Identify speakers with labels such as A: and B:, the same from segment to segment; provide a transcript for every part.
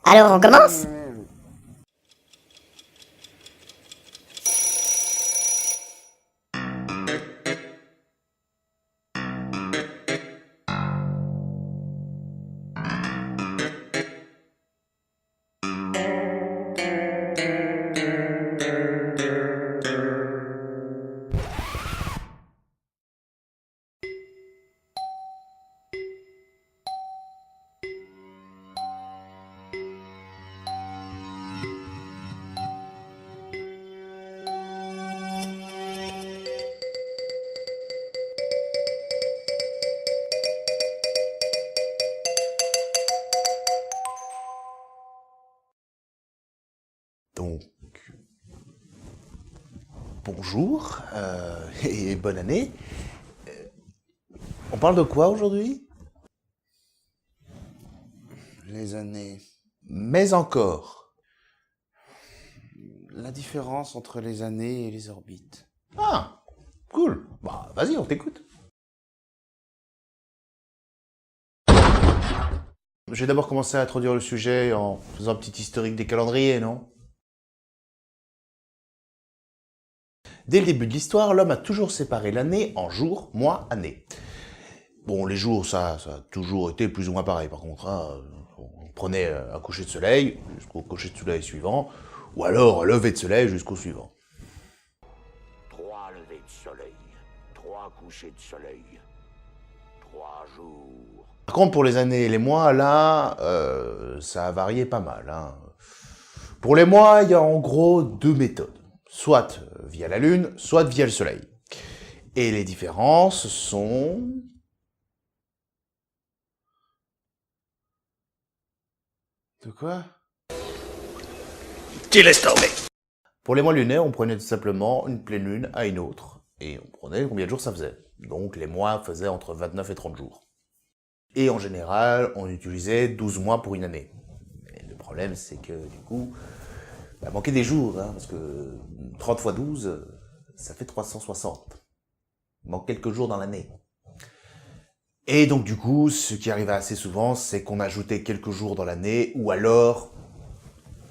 A: Alors on commence?
B: Donc, bonjour et bonne année. On parle de quoi aujourd'hui?
C: Les années.
B: Mais encore.
C: La différence entre les années et les orbites.
B: Ah, cool. Bah, vas-y, on t'écoute. Je vais d'abord commencer à introduire le sujet en faisant un petit historique des calendriers, non? Dès le début de l'histoire, l'homme a toujours séparé l'année en jours, mois, années. Bon, les jours, ça a toujours été plus ou moins pareil. Par contre, hein, on prenait un coucher de soleil jusqu'au coucher de soleil suivant, ou alors un lever de soleil jusqu'au suivant.
D: 3 levées de soleil, 3 couchers de soleil, 3 jours.
B: Par contre, pour les années et les mois, là, ça a varié pas mal, hein. Pour les mois, il y a en gros deux méthodes. Soit via la Lune, soit via le Soleil. Et les différences sont...
C: De quoi?
D: Tu laisses tomber.
B: Pour les mois lunaires, on prenait tout simplement une pleine lune à une autre. Et on prenait combien de jours ça faisait. Donc les mois faisaient entre 29 et 30 jours. Et en général, on utilisait 12 mois pour une année. Et le problème, c'est que du coup, il manquait des jours, hein, parce que 30 fois 12, ça fait 360. Il manque quelques jours dans l'année. Et donc du coup, ce qui arrivait assez souvent, c'est qu'on ajoutait quelques jours dans l'année, ou alors,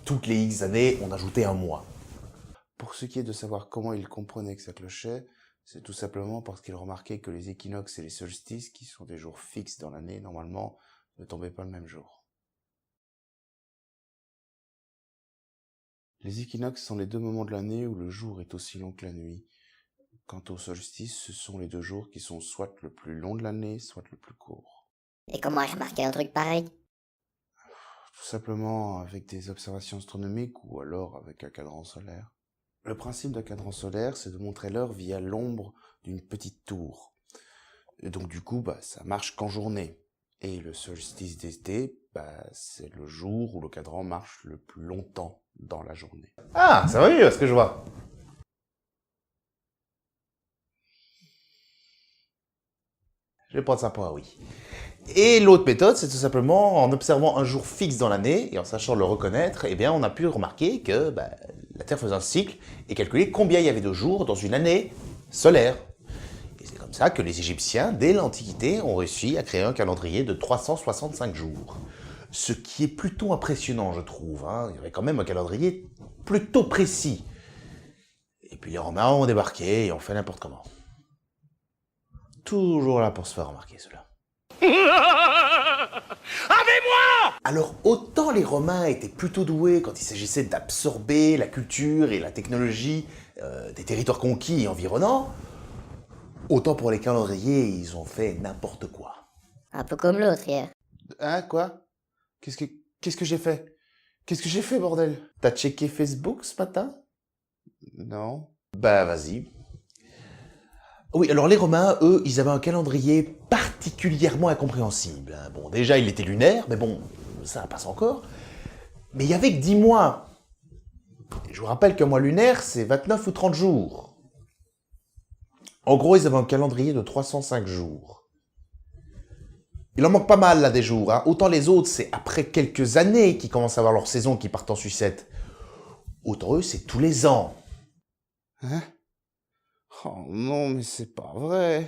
B: toutes les X années, on ajoutait un mois.
C: Pour ce qui est de savoir comment il comprenait que ça clochait, c'est tout simplement parce qu'il remarquait que les équinoxes et les solstices, qui sont des jours fixes dans l'année, normalement, ne tombaient pas le même jour. Les équinoxes sont les deux moments de l'année où le jour est aussi long que la nuit. Quant aux solstices, ce sont les 2 jours qui sont soit le plus long de l'année, soit le plus court.
A: Et comment remarquer un truc pareil?
C: Tout simplement avec des observations astronomiques ou alors avec un cadran solaire. Le principe d'un cadran solaire, c'est de montrer l'heure via l'ombre d'une petite tour. Et donc du coup, ça marche qu'en journée. Et le solstice d'été, c'est le jour où le cadran marche le plus longtemps dans la journée.
B: Ah, ça va mieux, ce que je vois. Je vais prendre ça pour un oui. Et l'autre méthode, c'est tout simplement en observant un jour fixe dans l'année et en sachant le reconnaître, eh bien, on a pu remarquer que la Terre faisait un cycle et calculer combien il y avait de jours dans une année solaire. Et c'est comme ça que les Égyptiens, dès l'Antiquité, ont réussi à créer un calendrier de 365 jours. Ce qui est plutôt impressionnant, je trouve, hein. Il y avait quand même un calendrier plutôt précis. Et puis les Romains ont débarqué et ont fait n'importe comment. Toujours là pour se faire remarquer, ceux-là. Alors, autant les Romains étaient plutôt doués quand il s'agissait d'absorber la culture et la technologie des territoires conquis et environnants, autant pour les calendriers, ils ont fait n'importe quoi.
A: Un peu comme l'autre hier.
C: Hein, quoi? Qu'est-ce que j'ai fait? Qu'est-ce que j'ai fait, bordel?
B: T'as checké Facebook ce matin?
C: Non.
B: Bah, vas-y. Oui, alors les Romains, eux, ils avaient un calendrier particulièrement incompréhensible, hein. Bon, déjà, il était lunaire, mais bon, ça passe encore. Mais il y avait que 10 mois. Et je vous rappelle qu'un mois lunaire, c'est 29 ou 30 jours. En gros, ils avaient un calendrier de 305 jours. Il en manque pas mal, là, des jours, hein. Autant les autres, c'est après quelques années qu'ils commencent à avoir leur saison qui partent en sucette. Autant eux, c'est tous les ans.
C: Hein? Oh non, mais c'est pas vrai.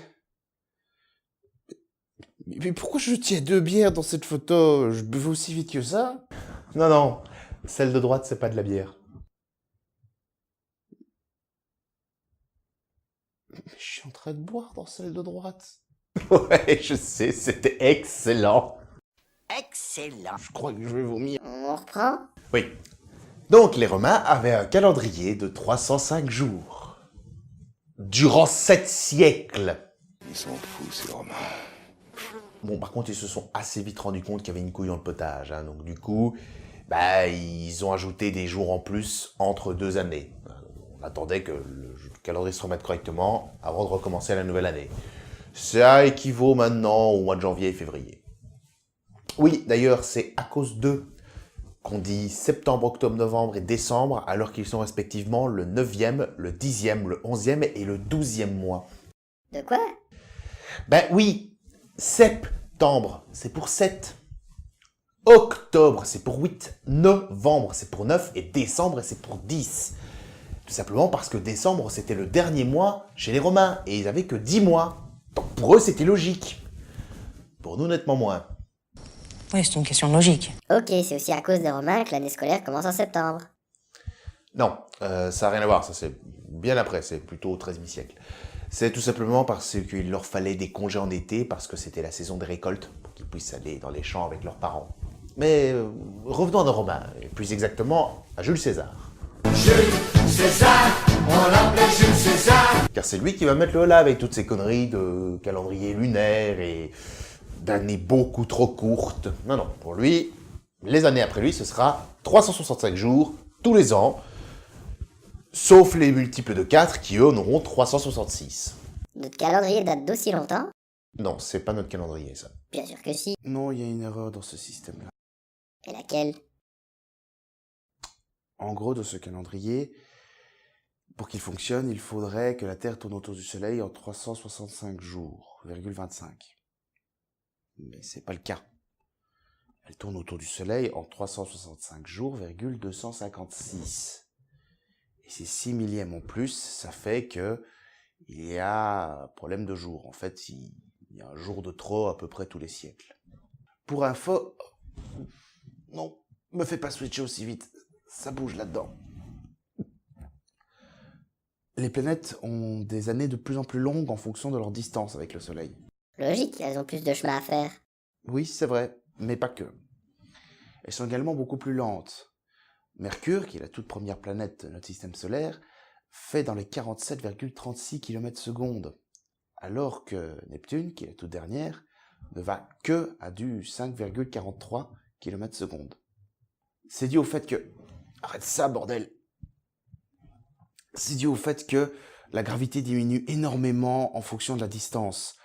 C: Mais pourquoi je tiens 2 bières dans cette photo? Je buvais aussi vite que ça?
B: Non, non, celle de droite, c'est pas de la bière.
C: Mais je suis en train de boire dans celle de droite.
B: Ouais, je sais, c'était excellent.
D: Excellent.
C: Je crois que je vais vomir.
A: On reprend?
B: Oui. Donc, les Romains avaient un calendrier de 305 jours. Durant 7 siècles.
C: Ils sont fous, ces Romains.
B: Bon, par contre, ils se sont assez vite rendus compte qu'il y avait une couille dans le potage. Hein. Donc, du coup, bah, ils ont ajouté des jours en plus entre 2 années. On attendait que le calendrier se remette correctement avant de recommencer la nouvelle année. Ça équivaut maintenant au mois de janvier et février. Oui, d'ailleurs, c'est à cause d'eux qu'on dit septembre, octobre, novembre et décembre, alors qu'ils sont respectivement le 9e, le 10e, le 11e et le 12e mois.
A: De quoi?
B: Ben oui, septembre, c'est pour 7. Octobre, c'est pour 8. Novembre, c'est pour 9. Et décembre, c'est pour 10. Tout simplement parce que décembre, c'était le dernier mois chez les Romains. Et ils avaient que 10 mois. Donc pour eux, c'était logique. Pour nous, nettement moins.
E: Oui, c'est une question de logique.
A: Ok, c'est aussi à cause des Romains que l'année scolaire commence en septembre.
B: Non, ça n'a rien à voir. Ça, c'est bien après. C'est plutôt au XIIIe siècle. C'est tout simplement parce qu'il leur fallait des congés en été, parce que c'était la saison des récoltes, pour qu'ils puissent aller dans les champs avec leurs parents. Mais revenons à nos Romains, et plus exactement à Jules César.
F: Jules César, on l'appelait Jules César.
B: Car c'est lui qui va mettre le holà avec toutes ces conneries de calendrier lunaire et d'années beaucoup trop courtes. Non, non, pour lui, les années après lui, ce sera 365 jours, tous les ans, sauf les multiples de 4 qui, eux, en auront 366.
A: Notre calendrier date d'aussi longtemps?
B: Non, c'est pas notre calendrier, ça.
A: Bien sûr que si.
C: Non, il y a une erreur dans ce système-là.
A: Et laquelle?
C: En gros, de ce calendrier, pour qu'il fonctionne, il faudrait que la Terre tourne autour du Soleil en 365 jours, 25. Mais c'est pas le cas. Elle tourne autour du Soleil en 365 jours, 256. Et ces 6 millièmes en plus, ça fait que il y a un problème de jour. En fait, il y a un jour de trop à peu près tous les siècles. Pour info... Non, me fais pas switcher aussi vite. Ça bouge là-dedans. Les planètes ont des années de plus en plus longues en fonction de leur distance avec le Soleil.
A: Logique, elles ont plus de chemin à faire.
C: Oui, c'est vrai, mais pas que. Elles sont également beaucoup plus lentes. Mercure, qui est la toute première planète de notre système solaire, fait dans les 47,36 km/s, alors que Neptune, qui est la toute dernière, ne va que à du 5,43 km/s. C'est dû au fait que... Arrête ça, bordel! C'est dû au fait que la gravité diminue énormément en fonction de la distance.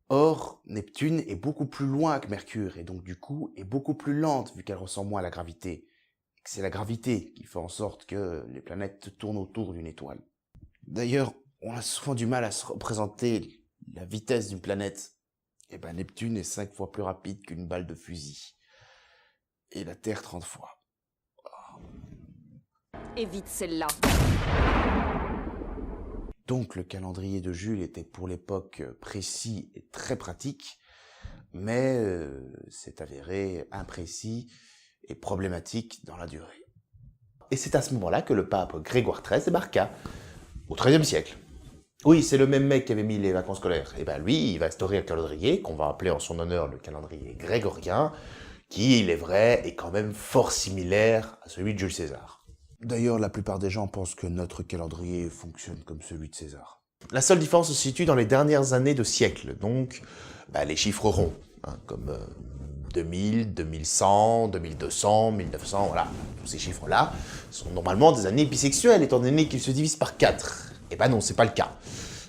C: Or, Neptune est beaucoup plus loin que Mercure, et donc du coup est beaucoup plus lente vu qu'elle ressent moins la gravité. C'est la gravité qui fait en sorte que les planètes tournent autour d'une étoile. D'ailleurs, on a souvent du mal à se représenter la vitesse d'une planète. Et ben Neptune est 5 fois plus rapide qu'une balle de fusil. Et la Terre 30 fois.
G: Évite celle-là.
C: Donc le calendrier de Jules était pour l'époque précis et très pratique, mais s'est avéré imprécis et problématique dans la durée.
B: Et c'est à ce moment-là que le pape Grégoire XIII débarqua, au XIIIe siècle. Oui, c'est le même mec qui avait mis les vacances scolaires. Et ben lui, il va instaurer un calendrier qu'on va appeler en son honneur le calendrier grégorien, qui, il est vrai, est quand même fort similaire à celui de Jules César.
C: D'ailleurs, la plupart des gens pensent que notre calendrier fonctionne comme celui de César.
B: La seule différence se situe dans les dernières années de siècle, donc les chiffres ronds, hein, comme 2000, 2100, 2200, 1900, voilà. Tous ces chiffres-là sont normalement des années bisexuelles, étant donné qu'ils se divisent par 4. Eh ben non, c'est pas le cas.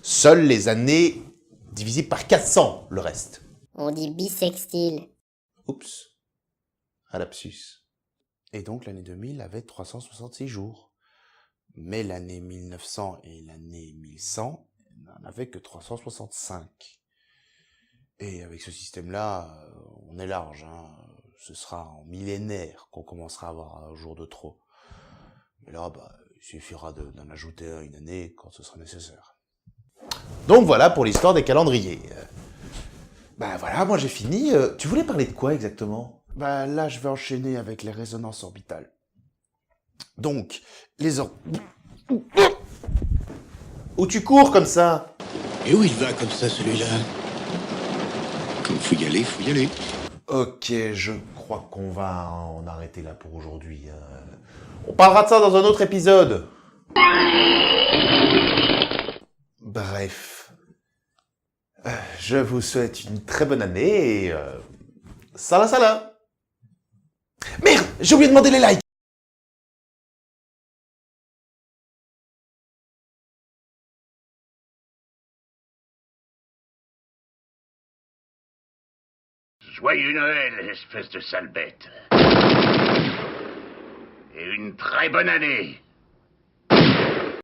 B: Seules les années divisées par 400, le reste.
A: On dit bissextile.
B: Oups, un lapsus.
C: Et donc l'année 2000 avait 366 jours. Mais l'année 1900 et l'année 1100 n'en avaient que 365. Et avec ce système-là, on est large, hein. Ce sera en millénaire qu'on commencera à avoir un jour de trop. Mais là, il suffira d'en ajouter une année quand ce sera nécessaire.
B: Donc voilà pour l'histoire des calendriers. Voilà, moi j'ai fini. Tu voulais parler de quoi exactement ?
C: Bah là, je vais enchaîner avec les résonances orbitales. Donc, les
B: Où tu cours comme ça?
G: Et où il va comme ça, celui-là? Comme faut y aller, faut y aller.
B: Ok, je crois qu'on va en arrêter là pour aujourd'hui. On parlera de ça dans un autre épisode. Bref. Je vous souhaite une très bonne année et... Sala sala. Merde, j'ai oublié de demander les likes.
H: Joyeux Noël, espèce de sale bête. Et une très bonne année.